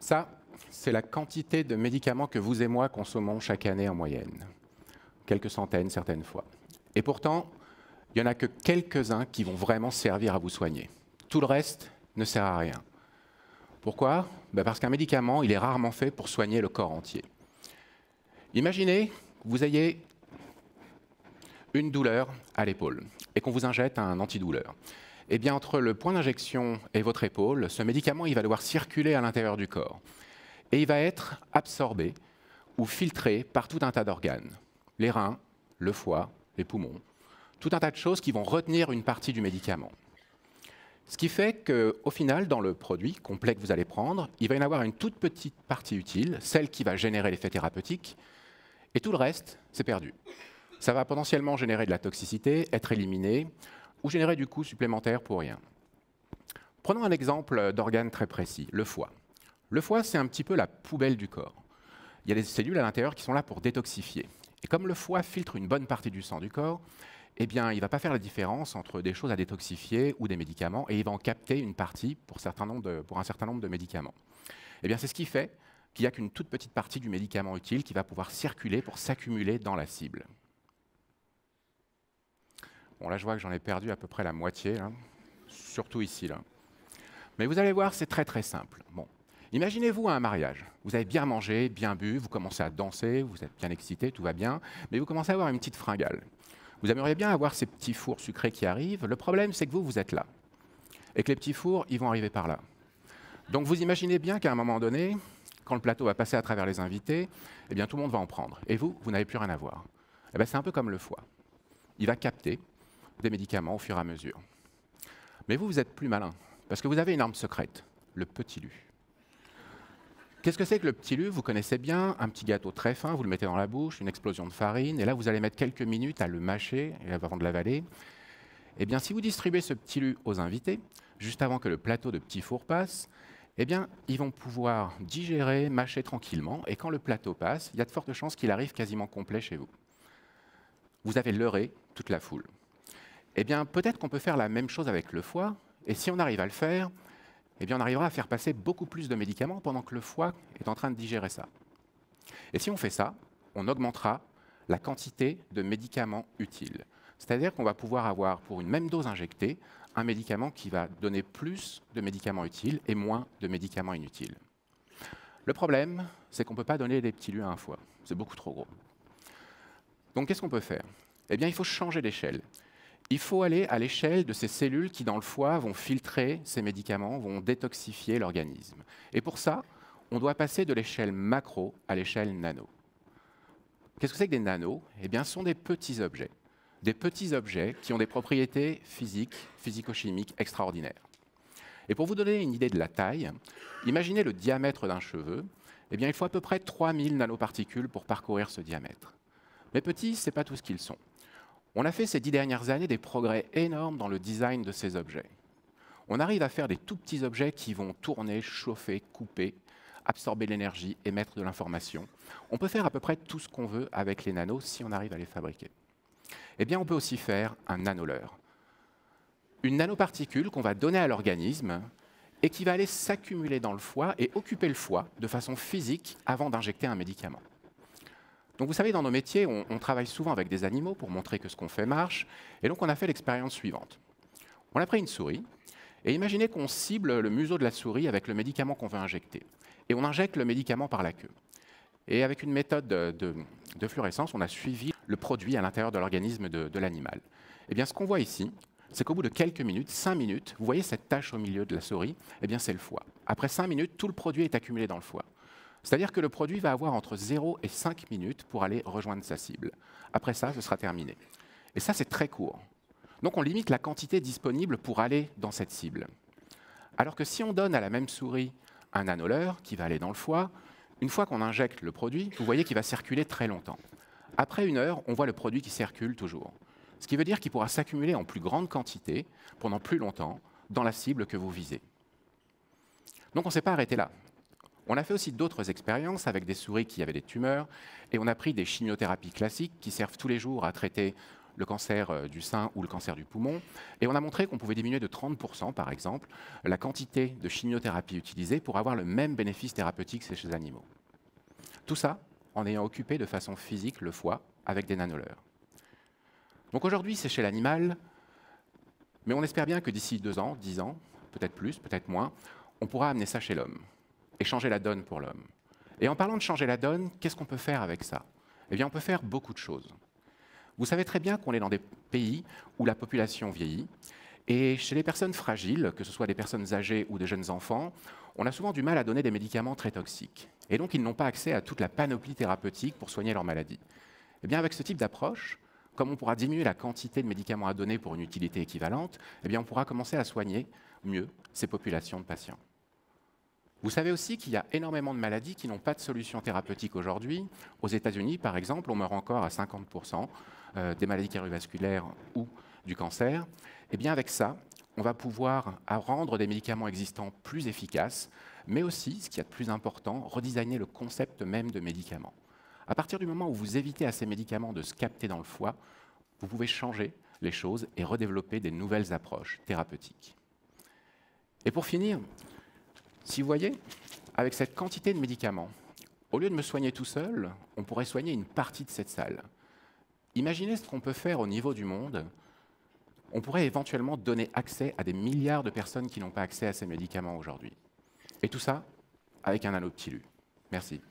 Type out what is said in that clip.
Ça, c'est la quantité de médicaments que vous et moi consommons chaque année en moyenne. Quelques centaines, certaines fois. Et pourtant, il n'y en a que quelques-uns qui vont vraiment servir à vous soigner. Tout le reste ne sert à rien. Pourquoi? Parce qu'un médicament, il est rarement fait pour soigner le corps entier. Imaginez que vous ayez une douleur à l'épaule et qu'on vous injecte un antidouleur. Eh bien, entre le point d'injection et votre épaule, ce médicament il va devoir circuler à l'intérieur du corps. Et il va être absorbé ou filtré par tout un tas d'organes. Les reins, le foie, les poumons, tout un tas de choses qui vont retenir une partie du médicament. Ce qui fait qu'au final, dans le produit complet que vous allez prendre, il va y en avoir une toute petite partie utile, celle qui va générer l'effet thérapeutique, et tout le reste, c'est perdu. Ça va potentiellement générer de la toxicité, être éliminé, ou générer du coût supplémentaire pour rien. Prenons un exemple d'organe très précis, le foie. Le foie, c'est un petit peu la poubelle du corps. Il y a des cellules à l'intérieur qui sont là pour détoxifier. Et comme le foie filtre une bonne partie du sang du corps, eh bien, il ne va pas faire la différence entre des choses à détoxifier ou des médicaments, et il va en capter une partie pour un certain nombre de médicaments. Eh bien, c'est ce qui fait qu'il n'y a qu'une toute petite partie du médicament utile qui va pouvoir circuler pour s'accumuler dans la cible. Bon, là, je vois que j'en ai perdu à peu près la moitié, là. Surtout ici, là. Mais vous allez voir, c'est très très simple. Bon. Imaginez-vous un mariage. Vous avez bien mangé, bien bu, vous commencez à danser, vous êtes bien excité, tout va bien, mais vous commencez à avoir une petite fringale. Vous aimeriez bien avoir ces petits fours sucrés qui arrivent. Le problème, c'est que vous êtes là. Et que les petits fours, ils vont arriver par là. Donc vous imaginez bien qu'à un moment donné, quand le plateau va passer à travers les invités, eh bien tout le monde va en prendre. Et vous n'avez plus rien à voir. Eh bien, c'est un peu comme le foie. Il va capter des médicaments au fur et à mesure. Mais vous êtes plus malin, parce que vous avez une arme secrète, le petit lu. Qu'est-ce que c'est que le petit lu? Vous connaissez bien, un petit gâteau très fin, vous le mettez dans la bouche, une explosion de farine, et là vous allez mettre quelques minutes à le mâcher avant de l'avaler. Eh bien, si vous distribuez ce petit lu aux invités, juste avant que le plateau de petits fours passe, eh bien, ils vont pouvoir digérer, mâcher tranquillement, et quand le plateau passe, il y a de fortes chances qu'il arrive quasiment complet chez vous. Vous avez leurré toute la foule. Eh bien, peut-être qu'on peut faire la même chose avec le foie, et si on arrive à le faire, eh bien, on arrivera à faire passer beaucoup plus de médicaments pendant que le foie est en train de digérer ça. Et si on fait ça, on augmentera la quantité de médicaments utiles. C'est-à-dire qu'on va pouvoir avoir, pour une même dose injectée, un médicament qui va donner plus de médicaments utiles et moins de médicaments inutiles. Le problème, c'est qu'on ne peut pas donner des petits lus à un foie. C'est beaucoup trop gros. Donc, qu'est-ce qu'on peut faire? Eh bien, il faut changer d'échelle. Il faut aller à l'échelle de ces cellules qui, dans le foie, vont filtrer ces médicaments, vont détoxifier l'organisme. Et pour ça, on doit passer de l'échelle macro à l'échelle nano. Qu'est-ce que c'est que des nanos? Eh bien, ce sont des petits objets. Des petits objets qui ont des propriétés physiques, physico-chimiques extraordinaires. Et pour vous donner une idée de la taille, imaginez le diamètre d'un cheveu. Eh bien, il faut à peu près 3000 nanoparticules pour parcourir ce diamètre. Mais petits, ce n'est pas tout ce qu'ils sont. On a fait ces 10 dernières années des progrès énormes dans le design de ces objets. On arrive à faire des tout petits objets qui vont tourner, chauffer, couper, absorber de l'énergie, émettre de l'information. On peut faire à peu près tout ce qu'on veut avec les nanos si on arrive à les fabriquer. Eh bien, on peut aussi faire un nanoleur. Une nanoparticule qu'on va donner à l'organisme et qui va aller s'accumuler dans le foie et occuper le foie de façon physique avant d'injecter un médicament. Donc vous savez, dans nos métiers, on travaille souvent avec des animaux pour montrer que ce qu'on fait marche. Et donc on a fait l'expérience suivante. On a pris une souris, et imaginez qu'on cible le museau de la souris avec le médicament qu'on veut injecter. Et on injecte le médicament par la queue. Et avec une méthode de fluorescence, on a suivi le produit à l'intérieur de l'organisme de l'animal. Eh bien, ce qu'on voit ici, c'est qu'au bout de quelques minutes, 5 minutes, vous voyez cette tache au milieu de la souris, eh bien c'est le foie. Après 5 minutes, tout le produit est accumulé dans le foie. C'est-à-dire que le produit va avoir entre 0 et 5 minutes pour aller rejoindre sa cible. Après ça, ce sera terminé. Et ça, c'est très court. Donc on limite la quantité disponible pour aller dans cette cible. Alors que si on donne à la même souris un nanoleur qui va aller dans le foie, une fois qu'on injecte le produit, vous voyez qu'il va circuler très longtemps. Après 1 heure, on voit le produit qui circule toujours. Ce qui veut dire qu'il pourra s'accumuler en plus grande quantité, pendant plus longtemps, dans la cible que vous visez. Donc on ne s'est pas arrêté là. On a fait aussi d'autres expériences avec des souris qui avaient des tumeurs et on a pris des chimiothérapies classiques qui servent tous les jours à traiter le cancer du sein ou le cancer du poumon, et on a montré qu'on pouvait diminuer de 30%, par exemple, la quantité de chimiothérapie utilisée pour avoir le même bénéfice thérapeutique chez les animaux. Tout ça en ayant occupé de façon physique le foie avec des nanoleurs. Donc aujourd'hui, c'est chez l'animal, mais on espère bien que d'ici 2 ans, 10 ans, peut-être plus, peut-être moins, on pourra amener ça chez l'homme et changer la donne pour l'homme. Et en parlant de changer la donne, qu'est-ce qu'on peut faire avec ça? Eh bien, on peut faire beaucoup de choses. Vous savez très bien qu'on est dans des pays où la population vieillit, et chez les personnes fragiles, que ce soit des personnes âgées ou des jeunes enfants, on a souvent du mal à donner des médicaments très toxiques. Et donc, ils n'ont pas accès à toute la panoplie thérapeutique pour soigner leur maladie. Eh bien, avec ce type d'approche, comme on pourra diminuer la quantité de médicaments à donner pour une utilité équivalente, eh bien, on pourra commencer à soigner mieux ces populations de patients. Vous savez aussi qu'il y a énormément de maladies qui n'ont pas de solution thérapeutique aujourd'hui. Aux États-Unis, par exemple, on meurt encore à 50% des maladies cardiovasculaires ou du cancer. Eh bien, avec ça, on va pouvoir rendre des médicaments existants plus efficaces, mais aussi, ce qui est de plus important, redesigner le concept même de médicament. À partir du moment où vous évitez à ces médicaments de se capter dans le foie, vous pouvez changer les choses et redévelopper des nouvelles approches thérapeutiques. Et pour finir, si vous voyez, avec cette quantité de médicaments, au lieu de me soigner tout seul, on pourrait soigner une partie de cette salle. Imaginez ce qu'on peut faire au niveau du monde. On pourrait éventuellement donner accès à des milliards de personnes qui n'ont pas accès à ces médicaments aujourd'hui. Et tout ça avec un nanoptilu. Merci.